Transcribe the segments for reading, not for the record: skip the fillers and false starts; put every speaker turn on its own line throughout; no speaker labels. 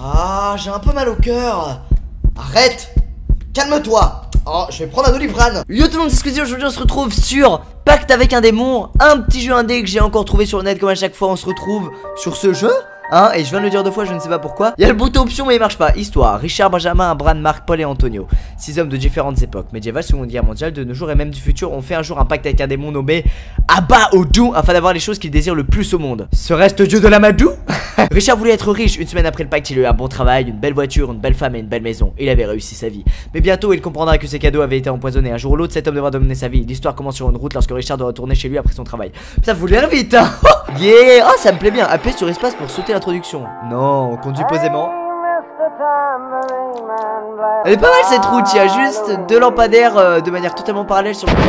Ah, j'ai un peu mal au cœur. Arrête. Calme-toi. Oh, je vais prendre un Doliprane. Yo tout le monde, c'est Squeezie. Aujourd'hui on se retrouve sur Pacte avec un démon, un petit jeu indé que j'ai encore trouvé sur le net. Comme à chaque fois on se retrouve sur ce jeu. Hein, et je viens de le dire 2 fois, je ne sais pas pourquoi. Il y a le bouton option mais il marche pas. Histoire, Richard, Benjamin, Bran, Marc, Paul et Antonio, 6 hommes de différentes époques, médiévales, Seconde Guerre mondiale, de nos jours et même du futur, ont fait un jour un pacte avec un démon nommé Abba Odu afin d'avoir les choses qu'ils désirent le plus au monde. Serait-ce le dieu de la Madou? Richard voulait être riche. Une semaine après le pacte, il a eu un bon travail, une belle voiture, une belle femme et une belle maison. Il avait réussi sa vie. Mais bientôt il comprendra que ses cadeaux avaient été empoisonnés. Un jour ou l'autre, cet homme devra dominer sa vie. L'histoire commence sur une route lorsque Richard doit retourner chez lui après son travail. Putain, faut l'air vite, hein. Yeah. Oh, ça me plaît bien. Appuyez sur espace pour sauter l'introduction. Non, on conduit posément. Elle est pas mal cette route. Il y a juste 2 lampadaires de manière totalement parallèle sur le côté.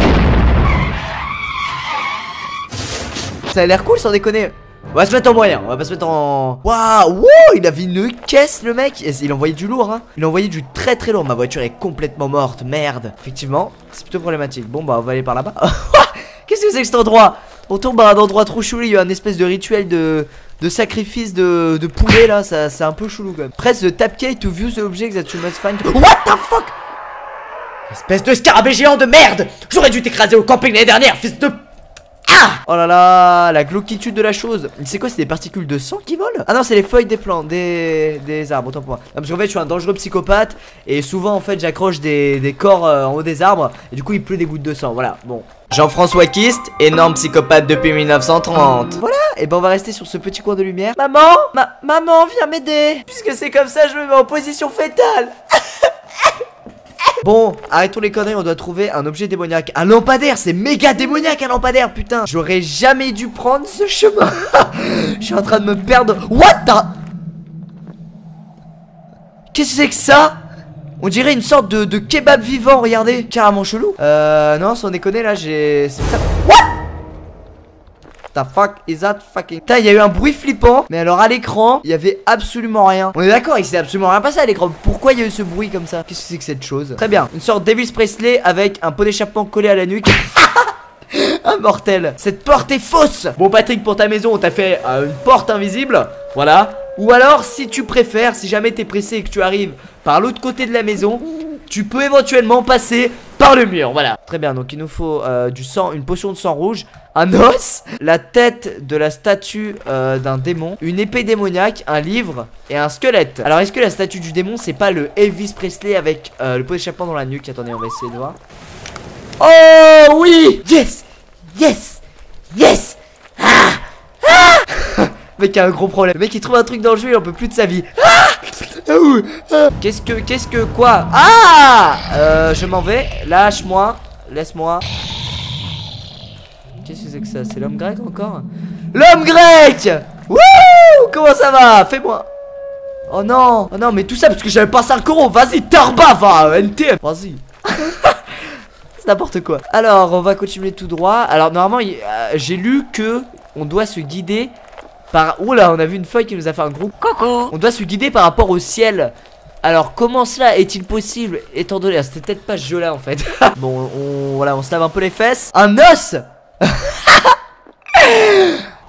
Ça a l'air cool sans déconner. On va se mettre en moyen, on va pas se mettre en... Waouh, wow, il avait une caisse le mec. Il envoyait du lourd, hein. Il envoyait du très très lourd. Ma voiture est complètement morte, merde. Effectivement, c'est plutôt problématique. Bon bah on va aller par là-bas. Qu'est-ce que c'est que cet endroit? On tombe à un endroit trop chelou. Il y a un espèce de rituel de sacrifice de poulet là. C'est un peu chelou quand même. Press the tap key to view the object that you must find. What the fuck? Espèce de scarabée géant de merde. J'aurais dû t'écraser au camping l'année dernière, fils de... Oh là là, la glauquitude de la chose. C'est quoi, c'est des particules de sang qui volent? Ah non, c'est les feuilles des plantes, des arbres, autant pour moi. Non, parce qu'en fait je suis un dangereux psychopathe. Et souvent en fait j'accroche des corps en haut des arbres. Et du coup il pleut des gouttes de sang, voilà, bon. Jean-François Kist, énorme psychopathe depuis 1930. Voilà, et ben on va rester sur ce petit coin de lumière. Maman, maman, viens m'aider. Puisque c'est comme ça, je me mets en position fétale. Bon, arrêtons les conneries, on doit trouver un objet démoniaque. Un lampadaire, c'est méga démoniaque un lampadaire, putain. J'aurais jamais dû prendre ce chemin. Je suis en train de me perdre. What the... Qu'est-ce que c'est que ça? On dirait une sorte de kebab vivant, regardez. Carrément chelou. Non, sans déconner, là, j'ai... What the fuck is that fucking... Putain, il y a eu un bruit flippant. Mais alors à l'écran, il y avait absolument rien. On est d'accord, il s'est absolument rien passé à l'écran. Pourquoi il y a eu ce bruit comme ça? Qu'est-ce que c'est que cette chose? Très bien, une sorte d'Elvis Presley avec un pot d'échappement collé à la nuque. Un mortel. Cette porte est fausse. Bon Patrick, pour ta maison on t'a fait une porte invisible. Voilà. Ou alors si tu préfères, si jamais t'es pressé et que tu arrives par l'autre côté de la maison, tu peux éventuellement passer par le mur, voilà. Très bien, donc il nous faut du sang, une potion de sang rouge, un os, la tête de la statue d'un démon, une épée démoniaque, un livre et un squelette. Alors est-ce que la statue du démon c'est pas le Elvis Presley avec le pot d'échappement dans la nuque? Attendez, on va essayer de voir. Oh oui. Yes. Yes. Yes. Le mec a un gros problème. Le mec il trouve un truc dans le jeu, il en peut plus de sa vie. Qu'est-ce que quoi? Ah, je m'en vais. Lâche-moi. Laisse-moi. Qu'est-ce que c'est que ça? C'est l'homme grec encore? L'homme grec. Wouh. Comment ça va? Fais-moi. Oh non. Oh non, mais tout ça parce que j'avais pas 5 euros. Vas-y, tarba, va, NTM. Vas-y. C'est n'importe quoi. Alors, on va continuer tout droit. Alors, normalement, j'ai lu que on doit se guider par... Oula, on a vu une feuille qui nous a fait un gros coucou. On doit se guider par rapport au ciel. Alors comment cela est-il possible étant donné... C'était peut-être pas ce jeu là en fait. Bon, voilà, on se lave un peu les fesses. Un os.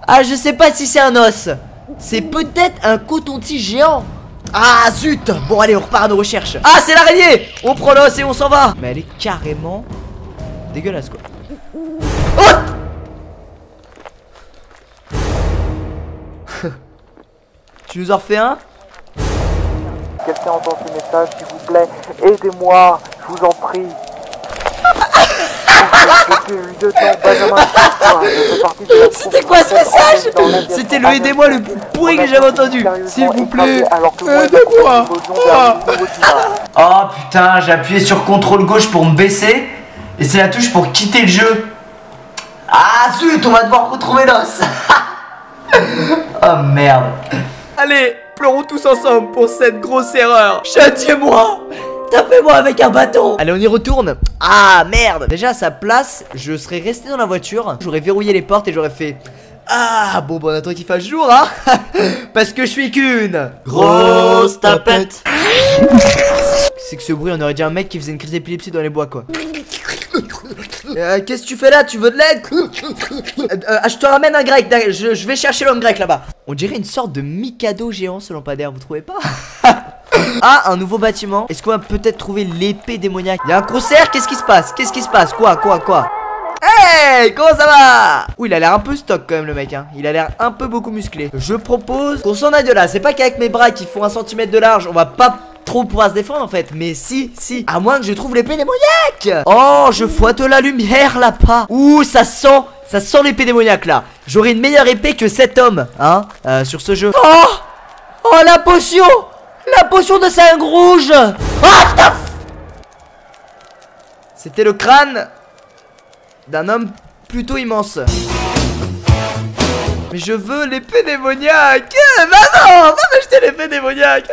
Ah, je sais pas si c'est un os. C'est peut-être un coton-tige géant. Ah zut. Bon allez, on repart à nos recherches. Ah, c'est l'araignée. On prend l'os et on s'en va. Mais elle est carrément dégueulasse quoi. Oh. Tu nous en refais un?
Quelqu'un entend ce message, s'il vous plaît, aidez-moi, je vous en prie.
C'était quoi ce message? C'était le aidez-moi le plus pourri que j'avais entendu. S'il vous plaît, aidez-moi. Oh putain, j'ai appuyé sur CTRL gauche pour me baisser. Et c'est la touche pour quitter le jeu. Ah zut, on va devoir retrouver l'os. Oh merde. Allez, pleurons tous ensemble pour cette grosse erreur. Châtiez-moi. Tapez-moi avec un bâton. Allez, on y retourne. Ah merde. Déjà à sa place, je serais resté dans la voiture. J'aurais verrouillé les portes et j'aurais fait... Ah bon, on attend qu'il fasse jour, hein. Parce que je suis qu'une grosse tapette. C'est que ce bruit, on aurait dit un mec qui faisait une crise d'épilepsie dans les bois quoi. Qu'est-ce que tu fais là? Tu veux de l'aide? Je te ramène un grec. Je vais chercher l'homme grec là-bas. On dirait une sorte de Mikado géant ce lampadaire, vous trouvez pas? Ah, un nouveau bâtiment. Est-ce qu'on va peut-être trouver l'épée démoniaque? Il y a un concert, qu'est-ce qui se passe? Qu'est-ce qui se passe? Quoi? Hey, comment ça va? Ouh, il a l'air un peu stock quand même le mec hein. Il a l'air un peu beaucoup musclé. Je propose qu'on s'en aille de là. C'est pas qu'avec mes bras qui font 1 cm de large on va pas trop pouvoir se défendre en fait. Mais si, à moins que je trouve l'épée démoniaque. Oh, je fouette la lumière là-bas. Ouh, ça sent l'épée démoniaque là. J'aurai une meilleure épée que cet homme hein, sur ce jeu. Oh, la potion de 5 rouge. Ah putain. C'était le crâne d'un homme plutôt immense. Mais je veux l'épée démoniaque. Non, va m'acheter l'épée démoniaque.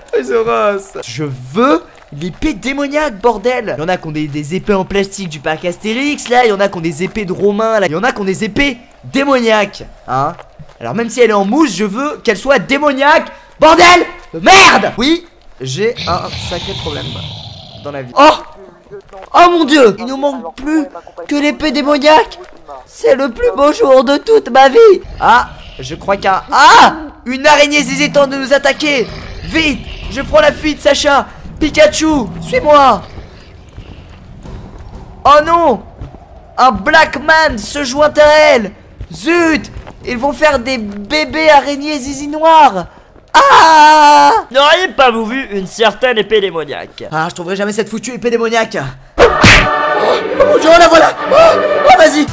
Je veux l'épée démoniaque, bordel. Il y en a qui ont des épées en plastique du parc Astérix. Là, il y en a qui ont des épées de Romains. Là, il y en a qui ont des épées démoniaques hein. Alors même si elle est en mousse, je veux qu'elle soit démoniaque. Bordel de merde. Oui, j'ai un sacré problème dans la vie. Oh mon dieu, il nous manque plus que l'épée démoniaque. C'est le plus beau jour de toute ma vie. Ah, je crois qu'un... Ah, une araignée hésitant de nous attaquer. Vite, je prends la fuite, Sacha. Pikachu, suis-moi. Oh non, un Black Man se joint à elle. Zut, ils vont faire des bébés araignées zizi noirs. Ah!
N'auriez pas vous vu une certaine épée démoniaque?
Ah, je trouverai jamais cette foutue épée démoniaque. Oh, la voilà. Oh, vas-y.